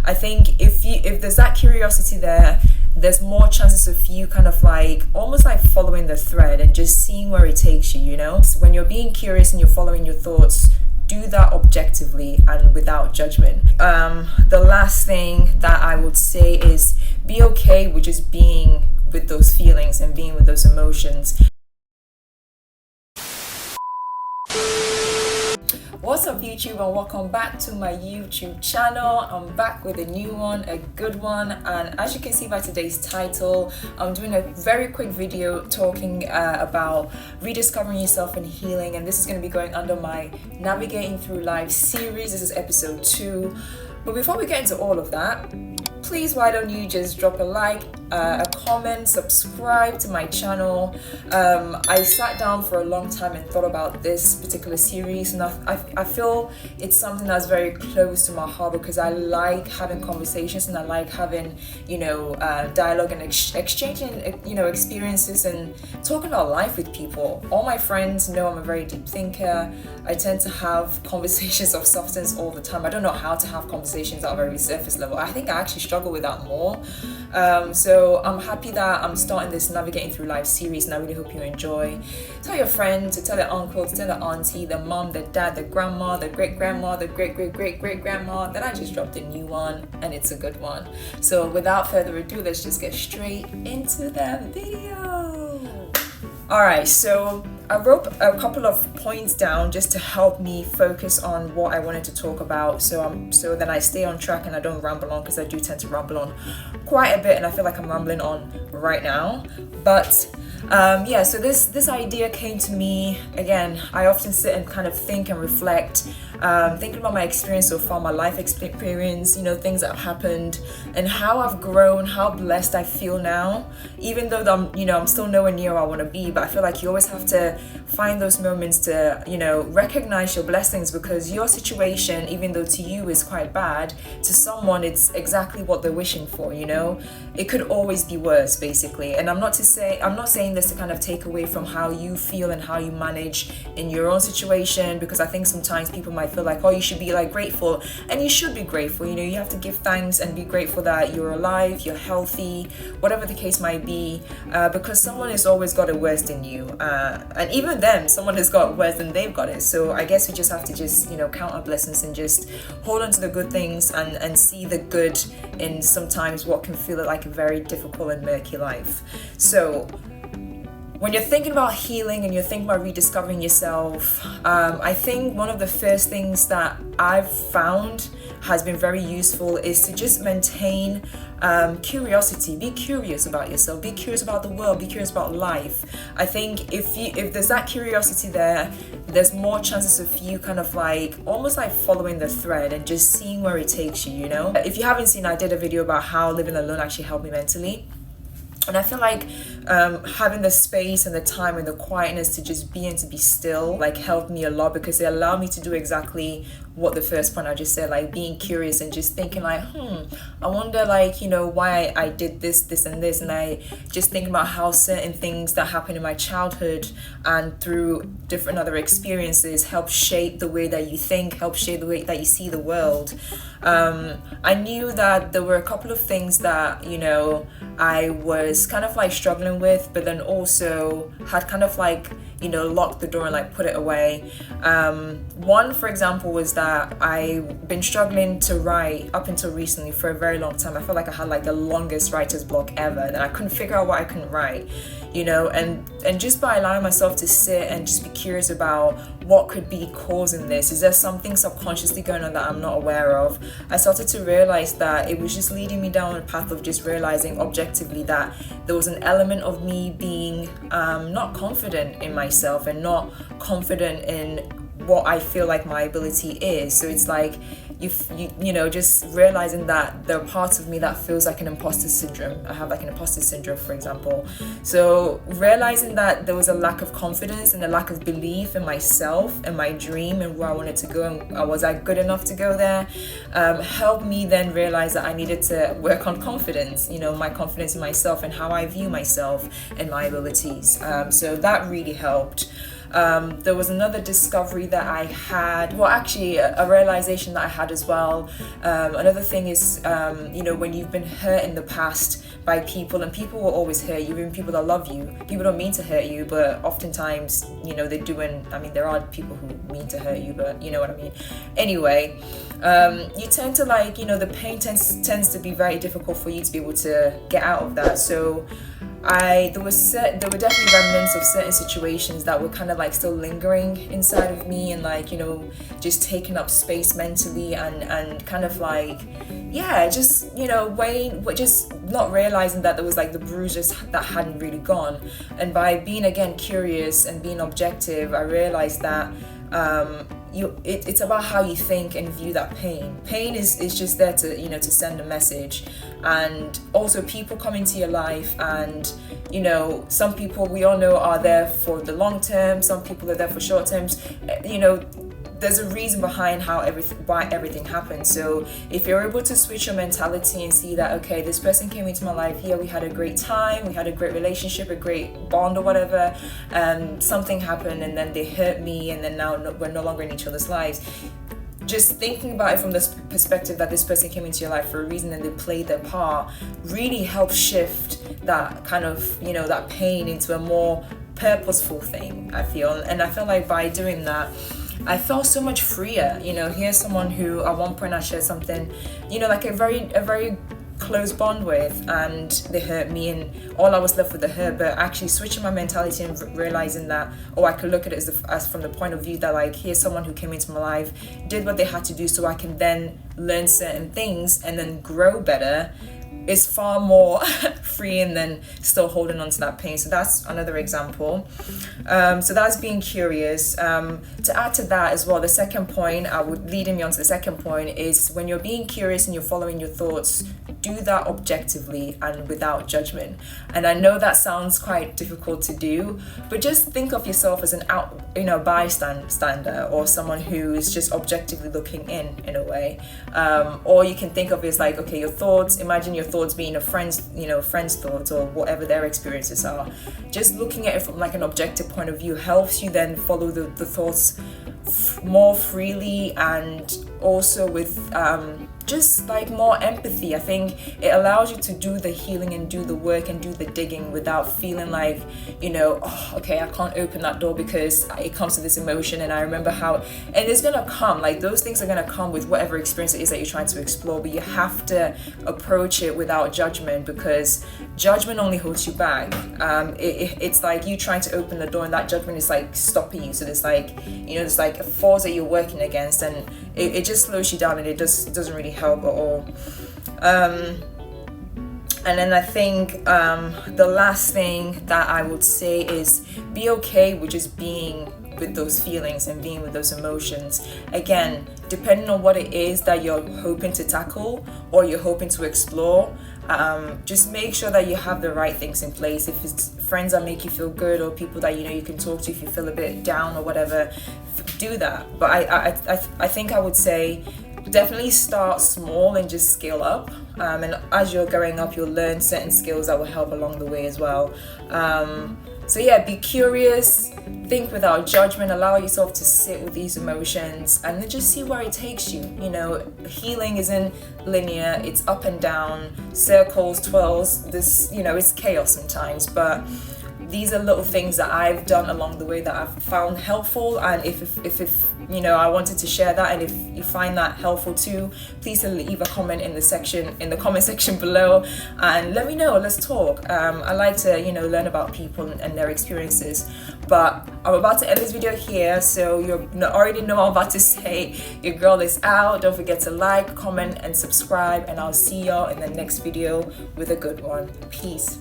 I think if there's that curiosity there, there's more chances of you kind of like almost like following the thread and just seeing where it takes you, you know? So when you're being curious and you're following your thoughts, do that objectively and without judgment. The last thing that I would say is be okay with just being with those feelings and being with those emotions. What's up YouTube, and welcome back to my YouTube channel. I'm back with a new one, a good one, and as you can see by today's title, I'm doing a very quick video talking about rediscovering yourself and healing, and this is going to be going under my Navigating Through Life series. This is episode 2. But before we get into all of that, please, why don't you just drop a like, a comment, subscribe to my channel. I sat down for a long time and thought about this particular series, and I feel it's something that's very close to my heart because I like having conversations and I like having, dialogue and exchanging, experiences and talking about life with people. All my friends know I'm a very deep thinker. I tend to have conversations of substance all the time. I don't know how to have conversations at a very surface level. I think I actually struggle with that more. So I'm happy that I'm starting this Navigating Through Life series, and I really hope you enjoy. Tell your friends, tell their uncles, tell their auntie, the mom, the dad, the grandma, the great-grandma, the great-great-great-great-grandma that I just dropped a new one and it's a good one. So without further ado, let's just get straight into the video. Alright, so I wrote a couple of points down just to help me focus on what I wanted to talk about, so then I stay on track and I don't ramble on, because I do tend to ramble on quite a bit and I feel like I'm rambling on right now. But so this idea came to me. Again, I often sit and kind of think and reflect, thinking about my experience so far, my life experience, things that have happened and how I've grown, how blessed I feel now, even though I'm still nowhere near where I want to be. But I feel like you always have to find those moments to recognize your blessings, because your situation, even though to you is quite bad, to someone it's exactly what they're wishing for. It could always be worse, basically. And I'm not saying this to kind of take away from how you feel and how you manage in your own situation, because I think sometimes people might feel like, oh, you should be like grateful, and you should be grateful. You have to give thanks and be grateful that you're alive, you're healthy, whatever the case might be, because someone has always got it worse than you, and even them, someone has got worse than they've got it. So I guess we just have to just count our blessings and just hold on to the good things and see the good in sometimes what can feel like a very difficult and murky life. So when you're thinking about healing and you're thinking about rediscovering yourself, I think one of the first things that I've found has been very useful is to just maintain curiosity. Be curious about yourself, be curious about the world, be curious about life. I think if there's that curiosity there, there's more chances of you kind of like almost like following the thread and just seeing where it takes you. If you haven't seen, I did a video about how living alone actually helped me mentally. And I feel like having the space and the time and the quietness to just be and to be still helped me a lot, because it allowed me to do exactly what the first point I just said, like being curious and just thinking I wonder why I did this and this, and I just think about how certain things that happened in my childhood and through different other experiences help shape the way that you think, help shape the way that you see the world. I knew that there were a couple of things that I was kind of like struggling with, but then also had kind of like locked the door and put it away. One, for example, was that I've been struggling to write up until recently for a very long time. I felt like I had the longest writer's block ever, and I couldn't figure out why I couldn't write, and just by allowing myself to sit and just be curious about what could be causing this. Is there something subconsciously going on that I'm not aware of? I started to realize that it was just leading me down a path of just realizing objectively that there was an element of me being not confident in myself and not confident in what I feel like my ability is. So it's like just realizing that there are parts of me that feels like an imposter syndrome. I have an imposter syndrome, for example. So realizing that there was a lack of confidence and a lack of belief in myself and my dream and where I wanted to go, and was I good enough to go there, helped me then realize that I needed to work on confidence, my confidence in myself and how I view myself and my abilities. So that really helped. There was another discovery that I had, well, actually, a realization that I had as well. Another thing is, when you've been hurt in the past by people, and people will always hurt you, even people that love you. People don't mean to hurt you, but oftentimes, they do, and I mean, there are people who mean to hurt you, but you know what I mean. Anyway, you tend to the pain tends to be very difficult for you to be able to get out of that. So there were definitely remnants of certain situations that were kind of still lingering inside of me, and just taking up space mentally, and kind of just just not realizing that there was the bruises that hadn't really gone. And by being again curious and being objective, I realized that it's about how you think and view that pain. Pain is just there to send a message. And also people come into your life, and some people we all know are there for the long term, some people are there for short terms. There's a reason behind why everything happens. So if you're able to switch your mentality and see that, okay, this person came into my life here, we had a great time, we had a great relationship, a great bond or whatever, and something happened and then they hurt me, and then now we're no longer in each other's lives. Just thinking about it from this perspective that this person came into your life for a reason and they played their part really helps shift that kind of, that pain into a more purposeful thing, I feel. And I feel like by doing that, I felt so much freer. Here's someone who at one point I shared something, a very close bond with, and they hurt me, and all I was left with the hurt. But actually switching my mentality and realizing that, I could look at it as from the point of view that here's someone who came into my life, did what they had to do so I can then learn certain things and then grow better, is far more freeing than still holding on to that pain. So that's another example. So that's being curious. To add to that as well, the second point, leading me on to the second point, is when you're being curious and you're following your thoughts, do that objectively and without judgment. And I know that sounds quite difficult to do, but just think of yourself as an bystander, or someone who is just objectively looking in a way. Or you can think of it as okay, your thoughts, imagine your thoughts being a friend's thoughts, or whatever their experiences are. Just looking at it from an objective point of view helps you then follow the thoughts more freely, and also with just more empathy. I think it allows you to do the healing and do the work and do the digging without feeling okay, I can't open that door because it comes to this emotion, and I remember how, and it's gonna come, those things are gonna come with whatever experience it is that you're trying to explore. But you have to approach it without judgment, because judgment only holds you back. It's you trying to open the door, and that judgment is stopping you. So there's there's a force that you're working against, and it just slows you down, and it doesn't really help at all. And then I think the last thing that I would say is be okay with just being with those feelings and being with those emotions. Again, depending on what it is that you're hoping to tackle or you're hoping to explore, just make sure that you have the right things in place. If it's friends that make you feel good, or people that you can talk to if you feel a bit down or whatever, do that. But I think I would say definitely start small and just scale up. And as you're growing up, you'll learn certain skills that will help along the way as well. So yeah, be curious, think without judgment, allow yourself to sit with these emotions, and then just see where it takes you. Healing isn't linear, it's up and down, circles, twirls, it's chaos sometimes, but these are little things that I've done along the way that I've found helpful. And if I wanted to share that, and if you find that helpful too, please leave a comment in the comment section below and let me know. Let's talk. I like to learn about people and their experiences. But I'm about to end this video here, so you already know what I'm about to say. Your girl is out. Don't forget to like, comment, and subscribe, and I'll see y'all in the next video with a good one. Peace.